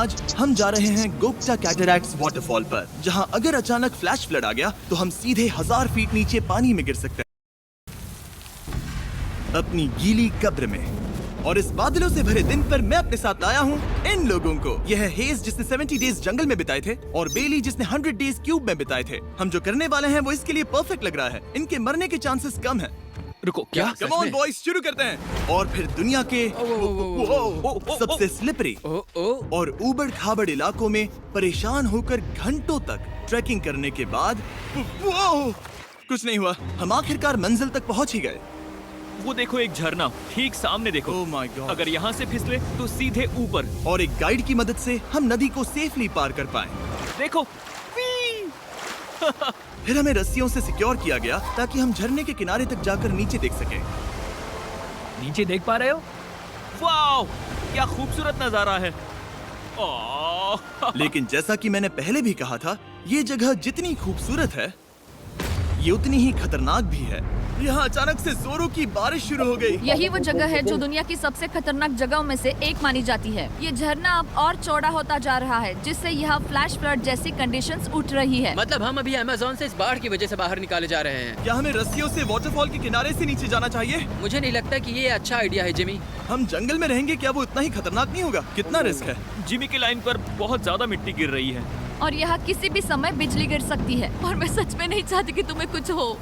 आज हम जा रहे हैं गोक्टा कैटरैक्ट्स वाटरफॉल पर, जहां अगर अचानक फ्लैश फ्लड आ गया तो हम सीधे 1000 फीट नीचे पानी में गिर सकते हैं, अपनी गीली कब्र में। और इस बादलों से भरे दिन पर मैं अपने साथ लाया हूँ इन लोगों को। यह है हेज जिसने 70 डेज जंगल में बिताए थे, और बेली जिसने 100 डेज क्यूब में बिताए थे। हम जो करने वाले हैं वो इसके लिए परफेक्ट लग रहा है। इनके मरने के चांसेस कम हैं। रुको, क्या? कम ऑन बॉयज, शुरू करते हैं। और फिर दुनिया के सबसे स्लिपरी और ऊबड़ खाबड़ इलाकों में परेशान होकर घंटों तक ट्रैकिंग करने के बाद कुछ नहीं हुआ। हम आखिरकार मंजिल तक पहुंच ही गए। वो देखो, एक झरना ठीक सामने देखो। Oh my God. अगर यहाँ से फिसले तो सीधे ऊपर। और एक गाइड की मदद से हम नदी को सेफली पार कर पाए। देखो। फिर हमें रस्सियों से सिक्योर किया गया ताकि हम झरने के किनारे तक जाकर नीचे देख सकें। नीचे देख पा रहे हो? वाओ, क्या खूबसूरत नजारा है। लेकिन जैसा कि मैंने पहले भी कहा था, ये जगह जितनी खूबसूरत है ये उतनी ही खतरनाक भी है। यहाँ अचानक से जोरों की बारिश शुरू हो गई। यही वो जगह है जो दुनिया की सबसे खतरनाक जगहों में से एक मानी जाती है। ये झरना अब और चौड़ा होता जा रहा है, जिससे यहाँ फ्लैश फ्लड जैसी कंडीशंस उठ रही है। मतलब हम अभी अमेज़न से इस बाढ़ की वजह से बाहर निकाले जा रहे हैं। क्या हमें रस्सियों से वाटरफॉल के किनारे से नीचे जाना चाहिए? मुझे नहीं लगता कि ये अच्छा आइडिया है जिमी। हम जंगल में रहेंगे, क्या वो इतना ही खतरनाक नहीं होगा? कितना रिस्क है? जिमी की लाइन पर बहुत ज्यादा मिट्टी गिर रही है। और यहाँ किसी भी समय बिजली गिर सकती है, और मैं सच में नहीं चाहती कि तुम्हें कुछ हो।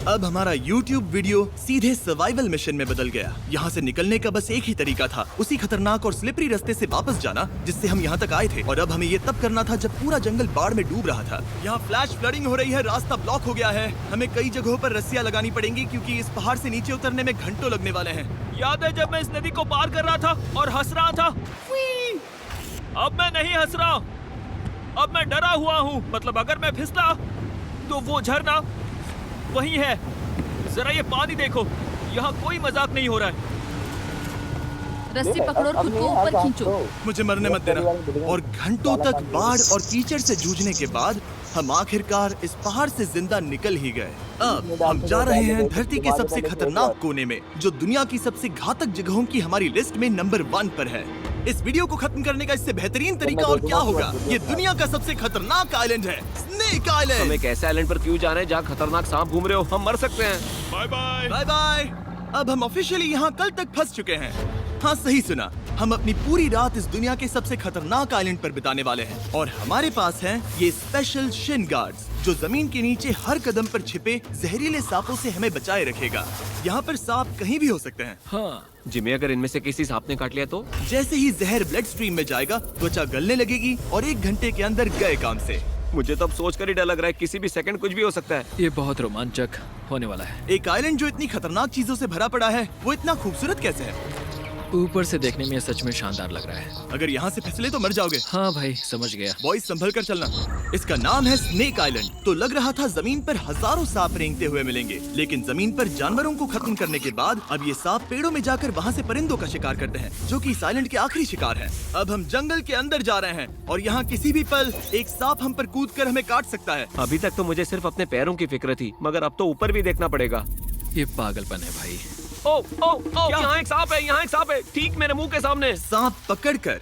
अब हमारा YouTube वीडियो सीधे सर्वाइवल मिशन में बदल गया। यहाँ से निकलने का बस एक ही तरीका था, उसी खतरनाक और स्लिपरी रास्ते से वापस जाना जिससे हम यहाँ तक आए थे। और अब हमें ये तब करना था जब पूरा जंगल बाढ़ में डूब रहा था। यहाँ फ्लैश फ्लडिंग हो रही है, रास्ता ब्लॉक हो गया है। हमें कई जगहों पर रस्सियाँ लगानी पड़ेंगी क्योंकि इस पहाड़ से नीचे उतरने में घंटों लगने वाले हैं। याद है जब मैं इस नदी को पार कर रहा था और हंस रहा था? अब मैं नहीं हंस रहा, अब मैं डरा हुआ हूँ। मतलब अगर मैं फिसला तो वो झरना वही है। जरा ये पानी देखो, यहाँ कोई मजाक नहीं हो रहा है। रस्सी पकड़ो और खुद को ऊपर खींचो। मुझे मरने मत देना। और घंटों तक बाढ़ और कीचड़ से जूझने के बाद हम आखिरकार इस पहाड़ से जिंदा निकल ही गए। अब हम जा रहे हैं धरती के सबसे खतरनाक कोने में, जो दुनिया की सबसे घातक जगहों की हमारी लिस्ट में नंबर 1 पर है। इस वीडियो को खत्म करने का इससे बेहतरीन तरीका और क्या होगा? ये दुनिया का सबसे खतरनाक आइलैंड है, स्नेक आइलैंड। हम एक ऐसे आइलैंड पर क्यों जा रहे हैं जहाँ खतरनाक सांप घूम रहे हो? हम मर सकते हैं। Bye bye. Bye bye. अब हम ऑफिशियली यहाँ कल तक फंस चुके हैं। हाँ, सही सुना। हम अपनी पूरी रात इस दुनिया के सबसे खतरनाक आइलैंड पर बिताने वाले हैं। और हमारे पास हैं ये स्पेशल शिन गार्ड्स, जो जमीन के नीचे हर कदम पर छिपे जहरीले सांपों से हमें बचाए रखेगा। यहाँ पर सांप कहीं भी हो सकते हैं। हाँ। जिमी, अगर इनमें से किसी सांप ने काट लिया तो? जैसे ही जहर ब्लड स्ट्रीम में जाएगा, त्वचा गलने लगेगी और 1 घंटे के अंदर गए काम से। मुझे तो अब सोचकर ही डर लग रहा है, किसी भी सेकंड कुछ भी हो सकता है। ये बहुत रोमांचक होने वाला है। एक आइलैंड जो इतनी खतरनाक चीजों से भरा पड़ा है, वो इतना खूबसूरत कैसे है? ऊपर से देखने में ये सच में शानदार लग रहा है। अगर यहाँ से फिसले तो मर जाओगे। हाँ भाई, समझ गया। बॉयज, संभल कर चलना। इसका नाम है स्नेक आइलैंड। तो लग रहा था जमीन पर हजारों सांप रेंगते हुए मिलेंगे, लेकिन जमीन पर जानवरों को खत्म करने के बाद अब ये सांप पेड़ों में जाकर वहाँ से परिंदों का शिकार करते हैं, जो कि इस आइलैंड के आखिरी शिकार हैं। अब हम जंगल के अंदर जा रहे हैं और यहाँ किसी भी पल एक सांप हम पर कूद कर हमें काट सकता है। अभी तक तो मुझे सिर्फ अपने पैरों की फिक्र थी, मगर अब तो ऊपर भी देखना पड़ेगा। ये पागलपन है भाई। ओ, ओ, ओ, यहाँ एक सांप है, यहाँ एक सांप है, ठीक मेरे मुंह के सामने। सांप पकड़कर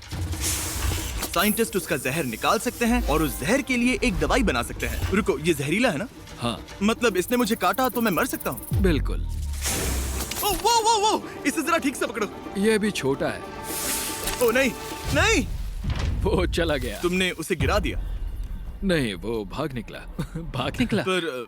साइंटिस्ट उसका जहर निकाल सकते हैं और उस जहर के लिए एक दवाई बना सकते हैं। रुको, ये जहरीला है ना? हाँ, मतलब इसने मुझे काटा तो मैं मर सकता हूँ? बिल्कुल। ओ, वो वो वो, इसे जरा ठीक से पकड़ो। ये भी छोटा है। ओ नहीं नहीं, वो चला गया। तुमने उसे गिरा दिया। नहीं, वो भाग निकला। भाग निकला। पर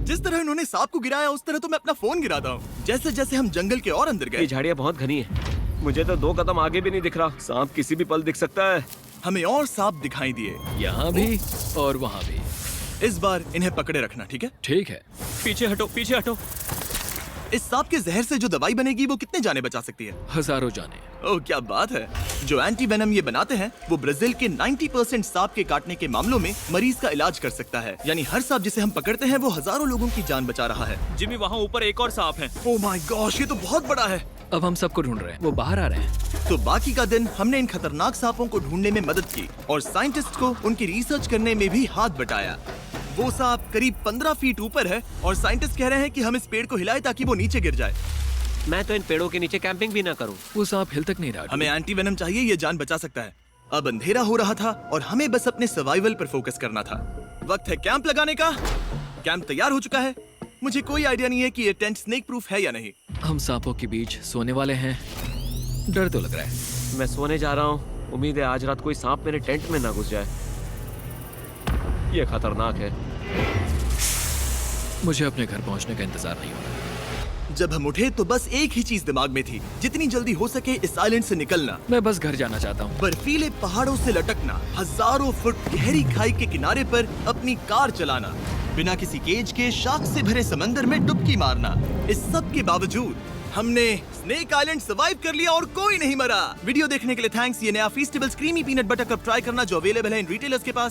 जिस तरह इन्होंने सांप को गिराया, उस तरह तो मैं अपना फोन गिराता हूँ। जैसे जैसे हम जंगल के और अंदर ये गए, झाड़ियाँ बहुत घनी है, मुझे तो 2 कदम आगे भी नहीं दिख रहा। सांप किसी भी पल दिख सकता है। हमें और सांप दिखाई दिए। यहाँ भी और वहाँ भी। इस बार इन्हें पकड़े रखना, ठीक है? ठीक है। पीछे हटो, पीछे हटो। इस सांप के जहर से जो दवाई बनेगी वो कितने जाने बचा सकती है? हजारों जाने। ओह, क्या बात है। जो एंटी वेनम ये बनाते हैं, वो ब्राजील के 90% सांप के काटने के मामलों में मरीज का इलाज कर सकता है। यानी हर सांप जिसे हम पकड़ते हैं वो हजारों लोगों की जान बचा रहा है। जिमी, वहाँ ऊपर एक और सांप है। ओह माय गॉश, ये तो बहुत बड़ा है। अब हम सबको ढूंढ रहे हैं, वो बाहर आ रहे हैं। तो बाकी का दिन हमने इन खतरनाक सांपों को ढूंढने में मदद की और साइंटिस्ट को उनकी रिसर्च करने में भी हाथ बटाया। वो सांप करीब 15 फीट ऊपर है और साइंटिस्ट कह रहे हैं कि हम इस पेड़ को हिलाएं ताकि वो नीचे गिर जाए। मैं तो इन पेड़ों के नीचे कैंपिंग भी ना करूं। वो सांप हिल तक नहीं रहा। हमें एंटी वेनम चाहिए, ये जान बचा सकता है। अब अंधेरा हो रहा था और हमें बस अपने सर्वाइवल पर फोकस करना था। वक्त है कैंप लगाने का। कैंप तैयार हो चुका है। मुझे कोई आइडिया नहीं है कि ये टेंट स्नेक प्रूफ है या नहीं। हम सांपों के बीच सोने वाले हैं। डर तो लग रहा है। मैं सोने जा रहा हूँ। उम्मीद है आज रात कोई सांप मेरे टेंट में ना घुस जाए। ये खतरनाक है। मुझे अपने घर पहुंचने का इंतजार नहीं हो रहा। जब हम उठे तो बस एक ही चीज दिमाग में थी, जितनी जल्दी हो सके इस आइलैंड से निकलना। मैं बस घर जाना चाहता हूँ। बर्फीले पहाड़ों से लटकना, हजारों फुट गहरी खाई के किनारे पर अपनी कार चलाना, बिना किसी केज के शार्क से भरे समंदर में डुबकी मारना। इस सब के बावजूद हमने स्नेक आइलैंड सर्वाइव कर लिया और कोई नहीं मरा। वीडियो देखने के लिए थैंक्स। ये नया Feastable creamy peanut butter cup try करना जो अवेलेबल है इन रिटेलर्स के पास।